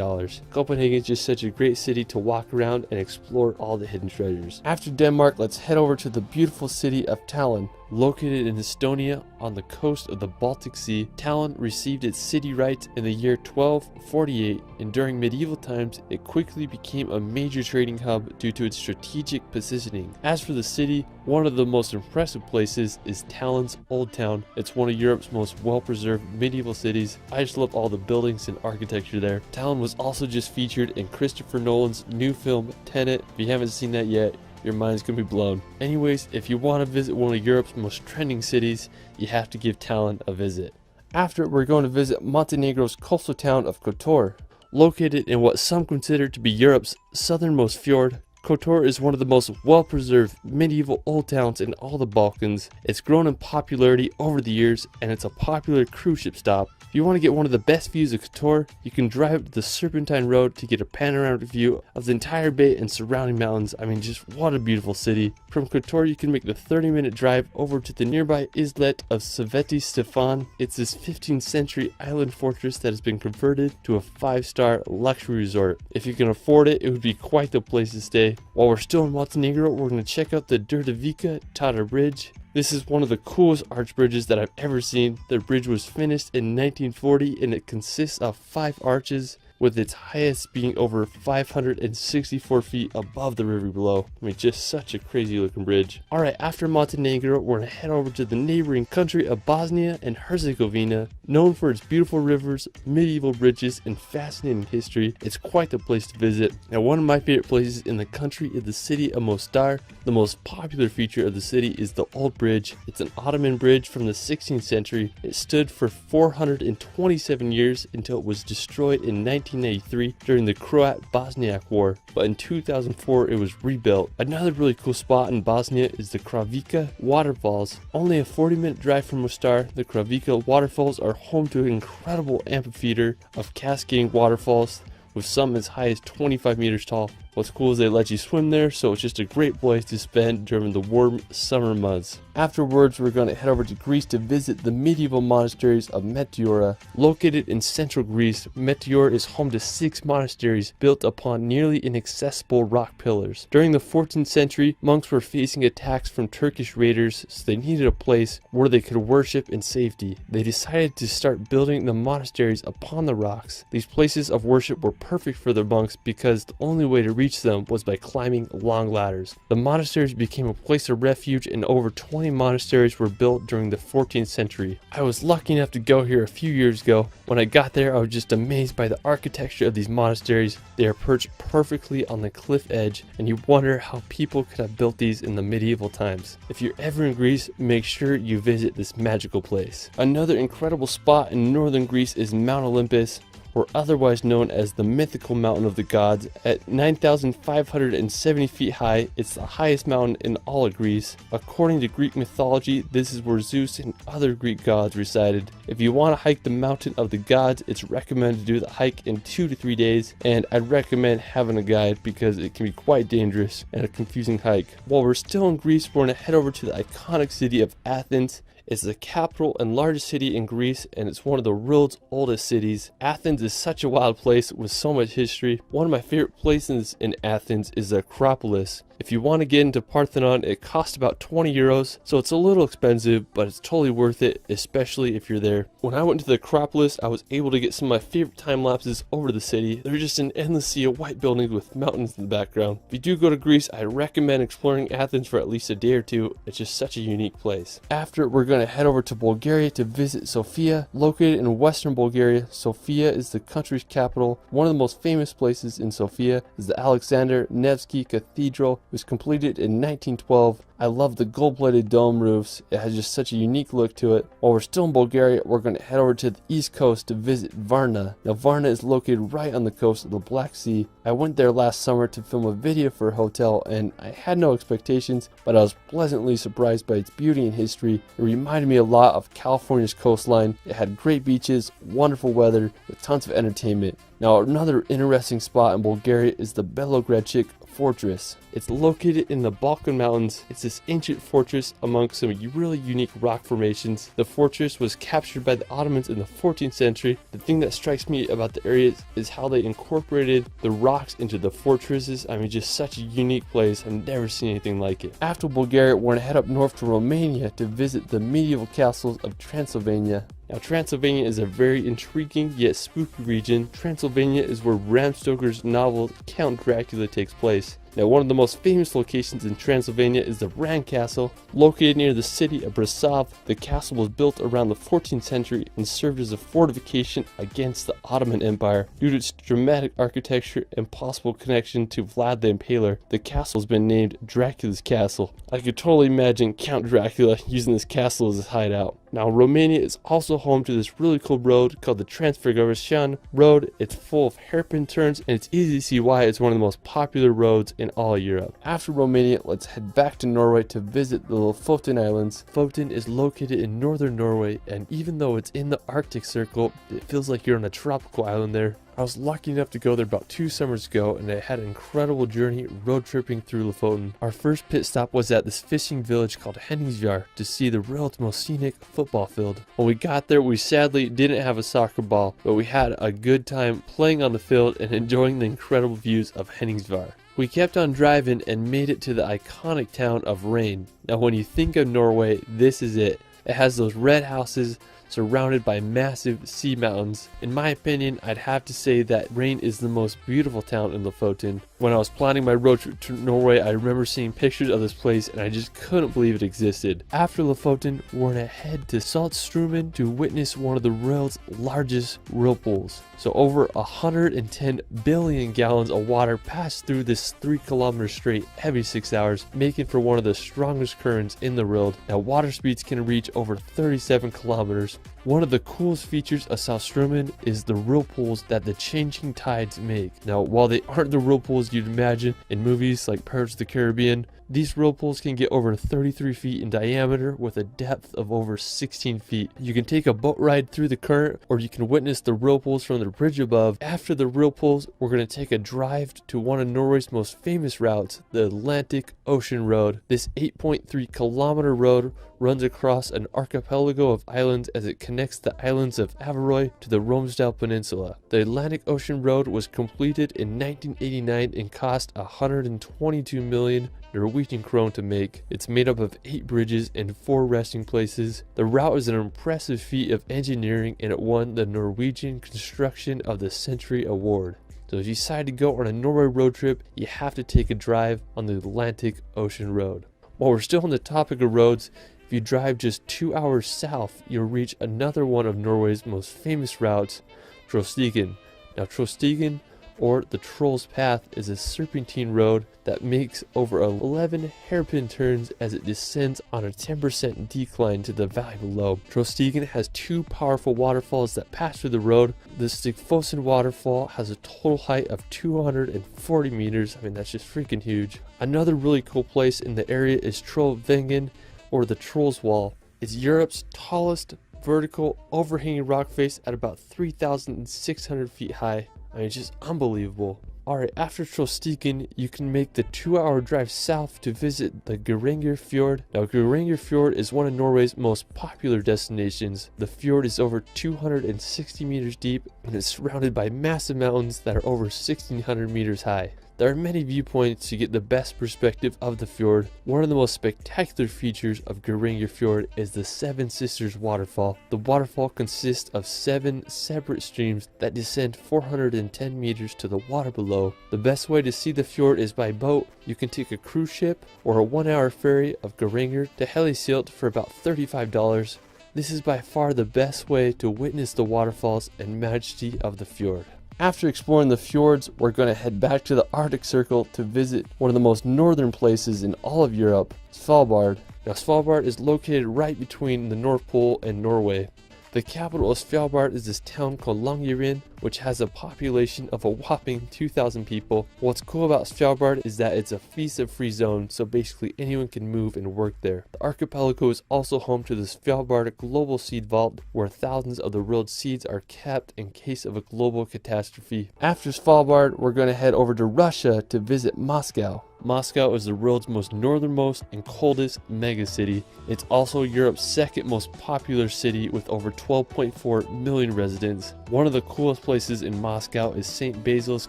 Copenhagen is just such a great city to walk around and explore all the hidden treasures. After Denmark, let's head over to the beautiful city of Tallinn. Located in Estonia on the coast of the Baltic Sea, Tallinn received its city rights in the year 1248, and during medieval times it quickly became a major trading hub due to its strategic positioning. As for the city, one of the most impressive places is Tallinn's Old Town. It's one of Europe's most well-preserved medieval cities. I just love all the buildings and architecture there. Tallinn was also just featured in Christopher Nolan's new film Tenet. If you haven't seen that yet, your mind's gonna be blown. Anyways, if you want to visit one of Europe's most trending cities, you have to give Tallinn a visit. After, we're going to visit Montenegro's coastal town of Kotor. Located in what some consider to be Europe's southernmost fjord, Kotor is one of the most well-preserved medieval old towns in all the Balkans. It's grown in popularity over the years, and it's a popular cruise ship stop. If you want to get one of the best views of Kotor, you can drive to the Serpentine Road to get a panoramic view of the entire bay and surrounding mountains. I mean, just what a beautiful city. From Kotor, you can make the 30-minute drive over to the nearby islet of Sveti Stefan. It's this 15th century island fortress that has been converted to a 5-star luxury resort. If you can afford it, it would be quite the place to stay. While we're still in Montenegro, we're going to check out the Drvika Tata Bridge. This is one of the coolest arch bridges that I've ever seen. The bridge was finished in 1940 and it consists of 5 arches, with its highest being over 564 feet above the river below. I mean, just such a crazy looking bridge. Alright, after Montenegro, we're going to head over to the neighboring country of Bosnia and Herzegovina. Known for its beautiful rivers, medieval bridges, and fascinating history, it's quite the place to visit. Now, one of my favorite places in the country is the city of Mostar. The most popular feature of the city is the Old Bridge. It's an Ottoman bridge from the 16th century. It stood for 427 years until it was destroyed in 1983 during the Croat-Bosniak War, but in 2004 it was rebuilt. Another really cool spot in Bosnia is the Kravika Waterfalls. Only a 40-minute drive from Mostar, the Kravika Waterfalls are home to an incredible amphitheater of cascading waterfalls, with some as high as 25 meters tall. What's cool is they let you swim there, so it's just a great place to spend during the warm summer months. Afterwards, we're going to head over to Greece to visit the medieval monasteries of Meteora. Located in central Greece, Meteora is home to 6 monasteries built upon nearly inaccessible rock pillars. During the 14th century, monks were facing attacks from Turkish raiders, so they needed a place where they could worship in safety. They decided to start building the monasteries upon the rocks. These places of worship were perfect for the monks because the only way to reach them was by climbing long ladders. The monasteries became a place of refuge, and over 20 monasteries were built during the 14th century. I was lucky enough to go here a few years ago. When I got there, I was just amazed by the architecture of these monasteries. They are perched perfectly on the cliff edge, and you wonder how people could have built these in the medieval times. If you're ever in Greece, make sure you visit this magical place. Another incredible spot in northern Greece is Mount Olympus, or otherwise known as the mythical mountain of the gods. At 9,570 feet high, it's the highest mountain in all of Greece. According to Greek mythology, this is where Zeus and other Greek gods resided. If you want to hike the mountain of the gods, it's recommended to do the hike in 2 to 3 days, and I'd recommend having a guide because it can be quite dangerous and a confusing hike. While we're still in Greece, we're going to head over to the iconic city of Athens. It's the capital and largest city in Greece, and it's one of the world's oldest cities. Athens is such a wild place with so much history. One of my favorite places in Athens is the Acropolis. If you want to get into Parthenon, it costs about 20 euros, so it's a little expensive, but it's totally worth it, especially if you're there. When I went to the Acropolis, I was able to get some of my favorite time lapses over the city. They're just an endless sea of white buildings with mountains in the background. If you do go to Greece, I recommend exploring Athens for at least a day or two. It's just such a unique place. After, we're going to head over to Bulgaria to visit Sofia. Located in western Bulgaria, Sofia is the country's capital. One of the most famous places in Sofia is the Alexander Nevsky Cathedral. It was completed in 1912. I love the gold-plated dome roofs. It has just such a unique look to it. While we're still in Bulgaria, we're going to head over to the east coast to visit Varna. Now Varna is located right on the coast of the Black Sea. I went there last summer to film a video for a hotel and I had no expectations, but I was pleasantly surprised by its beauty and history. It reminded me a lot of California's coastline. It had great beaches, wonderful weather, with tons of entertainment. Now another interesting spot in Bulgaria is the Belogradic Fortress. It's located in the Balkan Mountains. It's this ancient fortress among some really unique rock formations. The fortress was captured by the Ottomans in the 14th century. The thing that strikes me about the area is how they incorporated the rocks into the fortresses. I mean, just such a unique place. I've never seen anything like it. After Bulgaria, we're going to head up north to Romania to visit the medieval castles of Transylvania. Now, Transylvania is a very intriguing yet spooky region. Transylvania is where Bram Stoker's novel Count Dracula takes place. Now, one of the most famous locations in Transylvania is the Bran Castle. Located near the city of Brasov, the castle was built around the 14th century and served as a fortification against the Ottoman Empire. Due to its dramatic architecture and possible connection to Vlad the Impaler, the castle has been named Dracula's Castle. I could totally imagine Count Dracula using this castle as his hideout. Now, Romania is also home to this really cool road called the Transfiguration Road. It's full of hairpin turns and it's easy to see why it's one of the most popular roads in all of Europe. After Romania, let's head back to Norway to visit the Lofoten Islands. Lofoten is located in northern Norway, and even though it's in the Arctic Circle, it feels like you're on a tropical island there. I was lucky enough to go there about 2 summers ago, and I had an incredible journey road tripping through Lofoten. Our first pit stop was at this fishing village called Henningsvær to see the world's most scenic football field. When we got there, we sadly didn't have a soccer ball, but we had a good time playing on the field and enjoying the incredible views of Henningsvær. We kept on driving and made it to the iconic town of Rain. Now, when you think of Norway, this is it. It has those red houses surrounded by massive sea mountains. In my opinion, I'd have to say that Rain is the most beautiful town in Lofoten. When I was planning my road trip to Norway, I remember seeing pictures of this place and I just couldn't believe it existed. After Lofoten, we're gonna head to Saltstraumen to witness one of the world's largest whirlpools. So over 110 billion gallons of water pass through this 3-kilometer strait every 6 hours, making for one of the strongest currents in the world. Now, water speeds can reach over 37 kilometers. One of the coolest features of Saltstraumen is the whirlpools that the changing tides make. Now, while they aren't the whirlpools you'd imagine in movies like Pirates of the Caribbean, these whirlpools can get over 33 feet in diameter with a depth of over 16 feet. You can take a boat ride through the current, or you can witness the whirlpools from the bridge above. After the whirlpools, we're going to take a drive to one of Norway's most famous routes, the Atlantic Ocean Road. This 8.3-kilometer road runs across an archipelago of islands as it connects the islands of Averøy to the Romsdal Peninsula. The Atlantic Ocean Road was completed in 1989 and cost 122 million Norwegian krone to make. It's made up of 8 bridges and 4 resting places. The route is an impressive feat of engineering and it won the Norwegian Construction of the Century Award. So if you decide to go on a Norway road trip, you have to take a drive on the Atlantic Ocean Road. While we're still on the topic of roads, if you drive just 2 hours south, you'll reach another one of Norway's most famous routes, Trollstigen. Now, Trollstigen, or the Troll's Path, is a serpentine road that makes over 11 hairpin turns as it descends on a 10% decline to the valley below. Trollstigen has 2 powerful waterfalls that pass through the road. The Stigfossen waterfall has a total height of 240 meters. I mean, that's just freaking huge. Another really cool place in the area is Trollveggen, or the Troll's Wall. It's Europe's tallest vertical overhanging rock face at about 3,600 feet high. I mean, it's just unbelievable. Alright, after Trollstigen, you can make the 2-hour drive south to visit the Geiranger Fjord. Now, Geiranger Fjord is one of Norway's most popular destinations. The fjord is over 260 meters deep and is surrounded by massive mountains that are over 1,600 meters high. There are many viewpoints to get the best perspective of the fjord. One of the most spectacular features of Geiranger Fjord is the Seven Sisters waterfall. The waterfall consists of 7 separate streams that descend 410 meters to the water below. The best way to see the fjord is by boat. You can take a cruise ship or a 1-hour ferry of Geiranger to Helisilt for about $35. This is by far the best way to witness the waterfalls and majesty of the fjord. After exploring the fjords, we're going to head back to the Arctic Circle to visit one of the most northern places in all of Europe, Svalbard. Now Svalbard is located right between the North Pole and Norway. The capital of Svalbard is this town called Longyearbyen, which has a population of a whopping 2,000 people. What's cool about Svalbard is that it's a visa-free zone, so basically anyone can move and work there. The archipelago is also home to the Svalbard Global Seed Vault, where thousands of the world's seeds are kept in case of a global catastrophe. After Svalbard, we're going to head over to Russia to visit Moscow. Moscow is the world's most northernmost and coldest megacity. It's also Europe's second most popular city with over 12.4 million residents. One of the coolest places in Moscow is St. Basil's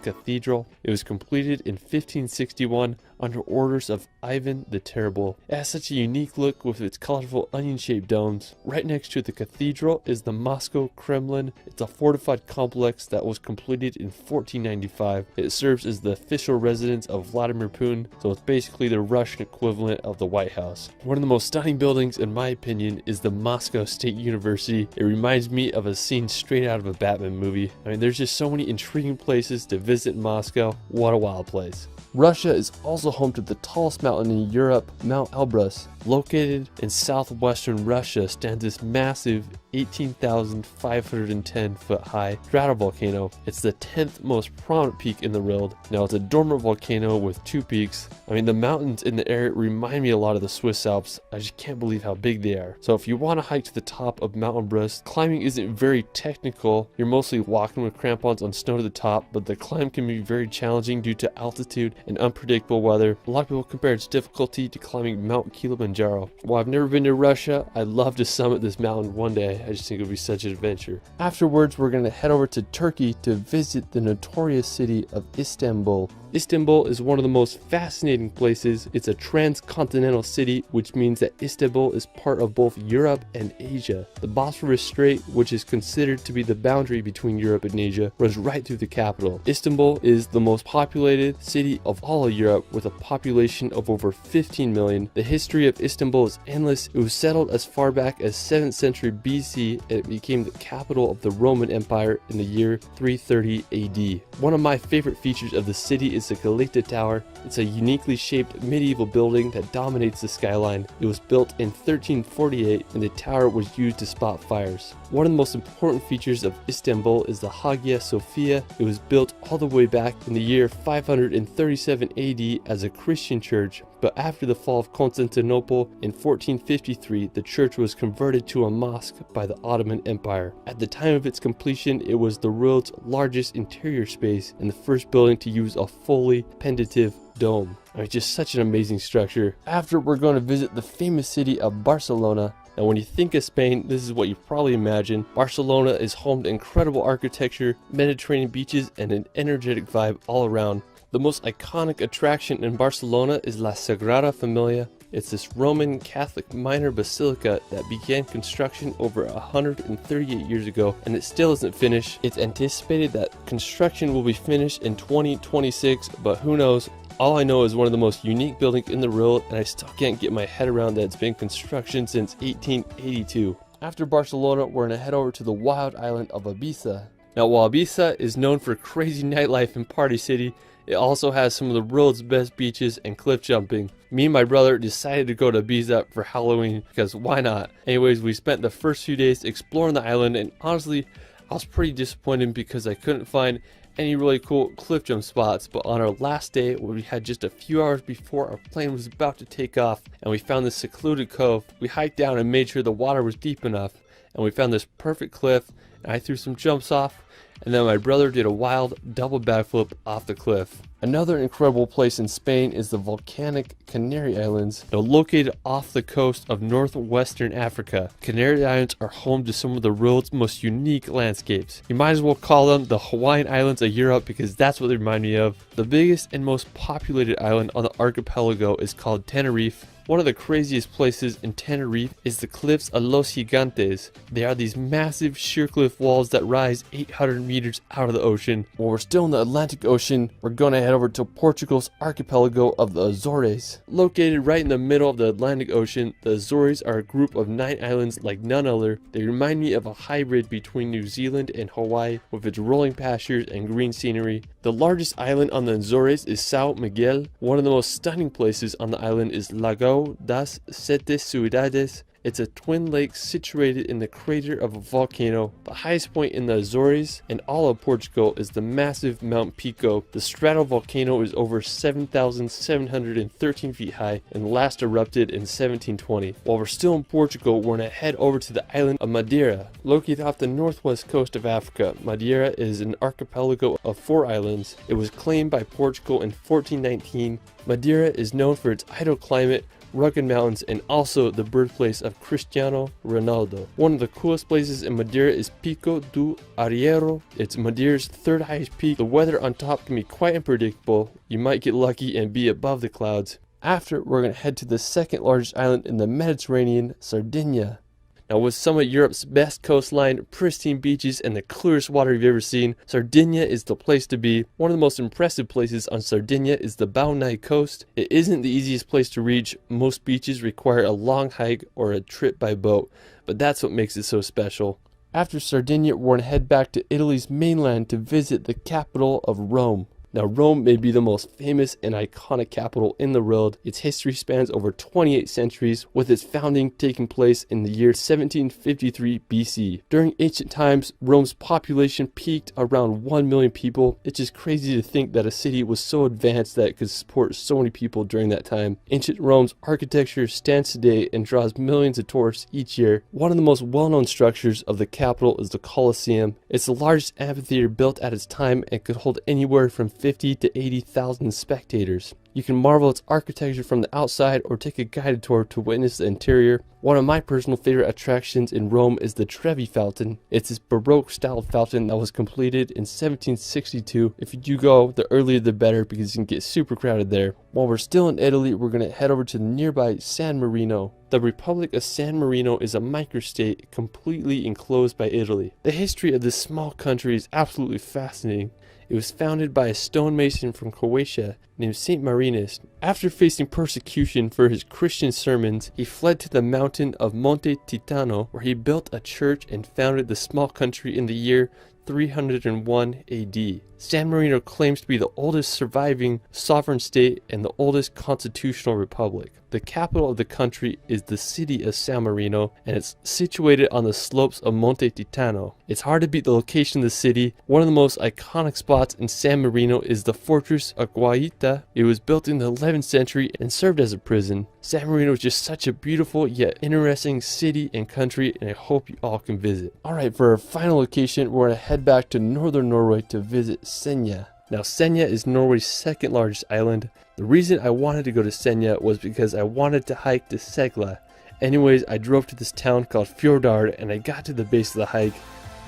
Cathedral. It was completed in 1561 under orders of Ivan the Terrible. It has such a unique look with its colorful onion-shaped domes. Right next to the cathedral is the Moscow Kremlin. It's a fortified complex that was completed in 1495. It serves as the official residence of Vladimir Putin, so it's basically the Russian equivalent of the White House. One of the most stunning buildings, in my opinion, is the Moscow State University. It reminds me of a scene straight out of a Batman movie. I mean, there's just so many intriguing places to visit in Moscow. What a wild place. Russia is also home to the tallest mountain in Europe, Mount Elbrus. Located in southwestern Russia stands this massive 18,510 foot high stratovolcano. It's the 10th most prominent peak in the world. Now it's a dormant volcano with 2 peaks. I mean, the mountains in the area remind me a lot of the Swiss Alps. I just can't believe how big they are. So if you want to hike to the top of Mount Elbrus, climbing isn't very technical. You're mostly walking with crampons on snow to the top, but the climb can be very challenging due to altitude and unpredictable weather. A lot of people compare its difficulty to climbing Mount Kilimanjaro. While I've never been to Russia, I'd love to summit this mountain one day. I just think it would be such an adventure. Afterwards, we're going to head over to Turkey to visit the notorious city of Istanbul. Istanbul is one of the most fascinating places. It's a transcontinental city, which means that Istanbul is part of both Europe and Asia. The Bosphorus Strait, which is considered to be the boundary between Europe and Asia, runs right through the capital. Istanbul is the most populated city of all of Europe, with a population of over 15 million. The history of Istanbul is endless. It was settled as far back as 7th century BC, and it became the capital of the Roman Empire in the year 330 AD. One of my favorite features of the city is the Galata Tower. It's a uniquely shaped medieval building that dominates the skyline. It was built in 1348, and the tower was used to spot fires. One of the most important features of Istanbul is the Hagia Sophia. It was built all the way back in the year 537 AD as a Christian church, but after the fall of Constantinople in 1453, the church was converted to a mosque by the Ottoman Empire. At the time of its completion, it was the world's largest interior space and the first building to use a fully pendative dome. I mean, just such an amazing structure. After, we're going to visit the famous city of Barcelona. Now, when you think of Spain, this is what you probably imagine. Barcelona is home to incredible architecture, Mediterranean beaches, and an energetic vibe all around. The most iconic attraction in Barcelona is La Sagrada Familia. It's this Roman Catholic minor basilica that began construction over 138 years ago, and it still isn't finished. It's anticipated that construction will be finished in 2026, but who knows? All I know is one of the most unique buildings in the world, and I still can't get my head around that it's been in construction since 1882. After Barcelona, we're going to head over to the wild island of Ibiza. Now, while Ibiza is known for crazy nightlife and party city, it also has some of the world's best beaches and cliff jumping. Me and my brother decided to go to Ibiza for Halloween because why not? Anyways, we spent the first few days exploring the island, and honestly, I was pretty disappointed because I couldn't find any really cool cliff jump spots. But on our last day, where we had just a few hours before our plane was about to take off, and we found this secluded cove, we hiked down and made sure the water was deep enough, and we found this perfect cliff, and I threw some jumps off, and then my brother did a wild double backflip off the cliff. Another incredible place in Spain is the volcanic Canary Islands. Now, located off the coast of northwestern Africa, Canary Islands are home to some of the world's most unique landscapes. You might as well call them the Hawaiian Islands of Europe because that's what they remind me of. The biggest and most populated island on the archipelago is called Tenerife. One of the craziest places in Tenerife is the cliffs of Los Gigantes. They are these massive sheer cliff walls that rise 800 meters out of the ocean. While we're still in the Atlantic Ocean, we're going to head over to Portugal's archipelago of the Azores. Located right in the middle of the Atlantic Ocean, the Azores are a group of 9 islands like none other. They remind me of a hybrid between New Zealand and Hawaii, with its rolling pastures and green scenery. The largest island on the Azores is São Miguel. One of the most stunning places on the island is Lago das Sete Ciudades. It's a twin lake situated in the crater of a volcano. The highest point in the Azores and all of Portugal is the massive Mount Pico. The stratovolcano is over 7,713 feet high and last erupted in 1720. While we're still in Portugal, we're going to head over to the island of Madeira. Located off the northwest coast of Africa, Madeira is an archipelago of 4 islands. It was claimed by Portugal in 1419. Madeira is known for its idle climate, rugged mountains, and also the birthplace of Cristiano Ronaldo. One of the coolest places in Madeira is Pico do Arriero. It's Madeira's 3rd highest peak. The weather on top can be quite unpredictable. You might get lucky and be above the clouds. After, we're going to head to the 2nd largest island in the Mediterranean, Sardinia. Now, with some of Europe's best coastline, pristine beaches, and the clearest water you've ever seen, Sardinia is the place to be. One of the most impressive places on Sardinia is the Baunai coast. It isn't the easiest place to reach. Most beaches require a long hike or a trip by boat, but that's what makes it so special. After Sardinia, we're going to head back to Italy's mainland to visit the capital of Rome. Now, Rome may be the most famous and iconic capital in the world. Its history spans over 28 centuries, with its founding taking place in the year 1753 BC. During ancient times, Rome's population peaked around 1 million people. It's just crazy to think that a city was so advanced that it could support so many people during that time. Ancient Rome's architecture stands today and draws millions of tourists each year. One of the most well-known structures of the capital is the Colosseum. It's the largest amphitheater built at its time and could hold anywhere from 50 to 80,000 spectators. You can marvel at its architecture from the outside or take a guided tour to witness the interior. One of my personal favorite attractions in Rome is the Trevi Fountain. It's this Baroque style fountain that was completed in 1762. If you do go, the earlier the better, because you can get super crowded there. While we're still in Italy, we're going to head over to the nearby San Marino. The Republic of San Marino is a microstate completely enclosed by Italy. The history of this small country is absolutely fascinating. It was founded by a stonemason from Croatia named Saint Marinus. After facing persecution for his Christian sermons, he fled to the mountain of Monte Titano, where he built a church and founded the small country in the year 301 AD. San Marino claims to be the oldest surviving sovereign state and the oldest constitutional republic. The capital of the country is the city of San Marino, and it's situated on the slopes of Monte Titano. It's hard to beat the location of the city. One of the most iconic spots in San Marino is the fortress of Guaita. It was built in the 11th century and served as a prison. San Marino is just such a beautiful yet interesting city and country, and I hope you all can visit. Alright, for our final location, we're going to head back to northern Norway to visit Senja. Now, Senja is Norway's 2nd largest island. The reason I wanted to go to Senja was because I wanted to hike to Segla. Anyways, I drove to this town called Fjordard and I got to the base of the hike.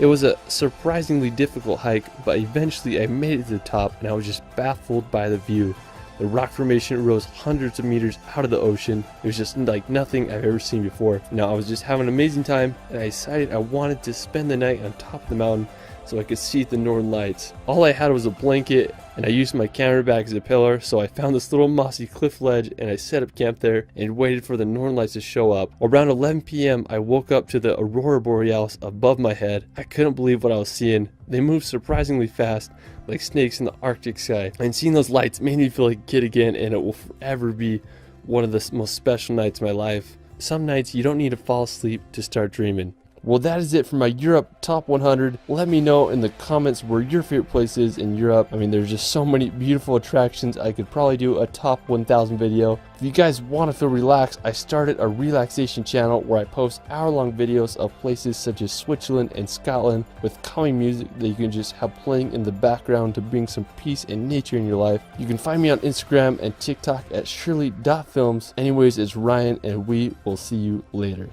It was a surprisingly difficult hike, but eventually I made it to the top and I was just baffled by the view. The rock formation rose hundreds of meters out of the ocean. It was just like nothing I've ever seen before. Now, I was just having an amazing time and I decided I wanted to spend the night on top of the mountain so I could see the northern lights. All I had was a blanket and I used my camera bag as a pillar, so I found this little mossy cliff ledge and I set up camp there and waited for the northern lights to show up. Around 11 p.m. I woke up to the aurora borealis above my head. I couldn't believe what I was seeing. They moved surprisingly fast, like snakes in the Arctic sky. And seeing those lights made me feel like a kid again, and it will forever be one of the most special nights of my life. Some nights you don't need to fall asleep to start dreaming. Well, that is it for my Europe Top 100. Let me know in the comments where your favorite place is in Europe. I mean, there's just so many beautiful attractions. I could probably do a Top 1000 video. If you guys want to feel relaxed, I started a relaxation channel where I post hour-long videos of places such as Switzerland and Scotland with calming music that you can just have playing in the background to bring some peace and nature in your life. You can find me on Instagram and TikTok at shirley.films. Anyways, it's Ryan, and we will see you later.